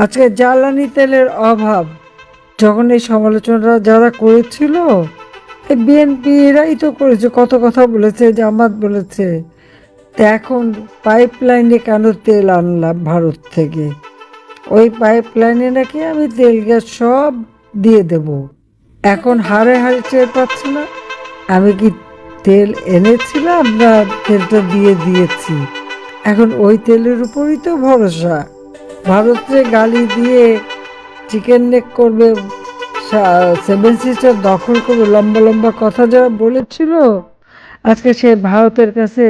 আজকে জ্বালানি তেলের অভাব যখন এই সমালোচনা যারা করেছিল, এই বিএনপি এরাই তো করেছে, কত কথা বলেছে, জামাত বলেছে। তা এখন পাইপলাইনে কেন তেল আনলাম ভারত থেকে? ওই পাইপলাইনে নাকি আমি তেল গ্যাস সব দিয়ে দেব। এখন হাড়ে হাড়ে টের পাচ্ছে না আমি কি তেল এনেছিলাম না তেলটা দিয়ে দিয়েছি। এখন ওই তেলের উপরই তো ভরসা। ভারতে গালি দিয়ে চিকেন নেক করবে, সেভেন সিস্টার দখল করবে, লম্বা লম্বা কথা যারা বলেছিল, আজকে সে ভারতের কাছে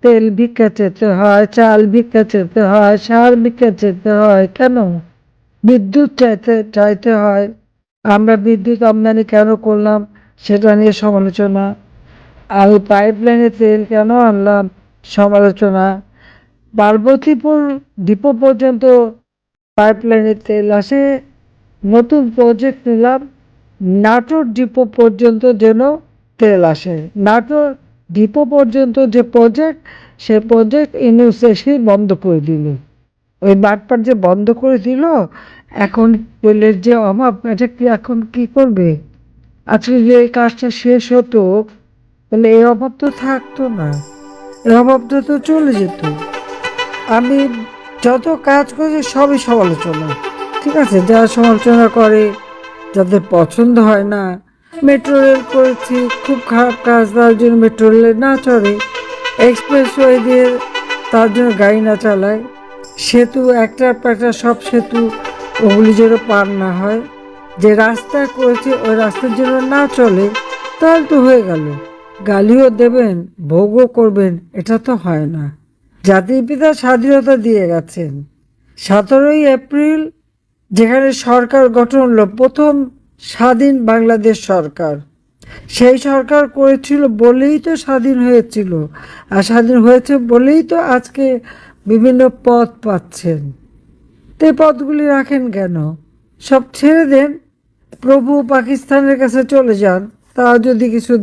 তেল ভিক্ষা চেতে হয়, চাল ভিক্ষা চেতে হয়, সার ভিক্ষা চেতে হয়। কেন? বিদ্যুৎ চাইতে হয়। আমরা বিদ্যুৎ আমদানি কেন করলাম সেটা নিয়ে সমালোচনা। আমি পাইপলাইনে তেল কেন আনলাম সমালোচনা। পার্বতীপুর ডিপো পর্যন্ত পাইপলাইনে তেল আসে, নতুন প্রজেক্ট নিলাম নাটোর ডিপো পর্যন্ত যেন তেল আসে। নাটোর ডিপো পর্যন্ত যে প্রজেক্ট, সে প্রজেক্ট ইউনূস এসে বন্ধ করে দিল। ওই বাটপার যে বন্ধ করে দিল, এখন তেলের যে অভাব, এটা কি এখন কি করবে? আজকে যে এই কাজটা শেষ হতো, তাহলে এই অভাব তো থাকতো না, এই অভাবটা তো চলে যেত। আমি যত কাজ করি সবই সমালোচনা, ঠিক আছে? যারা সমালোচনা করে, যাদের পছন্দ হয় না। মেট্রো রেল করেছি, খুব খারাপ কাজ, তার জন্য মেট্রো রেলে না চড়ে, এক্সপ্রেসওয়ে দিয়ে তার জন্য গাড়ি না চালায়, সেতু একটার পর একটা সব সেতু ওগুলি যেন পার না হয়, যে রাস্তা করেছে ওই রাস্তার জন্য না চলে, তাহলে তো হয়ে গেল। গালিও দেবেন, ভোগও করবেন, এটা তো হয় না। জাতির পিতা স্বাধীনতা দিয়ে গেছেন। 17ই এপ্রিল যেখানে সরকার গঠন হলো, প্রথম স্বাধীন বাংলাদেশ সরকার, সেই সরকার করেছিল বলেই তো স্বাধীন হয়েছিল, আর স্বাধীন হয়েছে বলেই তো আজকে বিভিন্ন পদ পাচ্ছেন। তো এই পদগুলি রাখেন কেন? সব ছেড়ে দেন, প্রভু পাকিস্তানের কাছে চলে যান, তারা যদি কিছু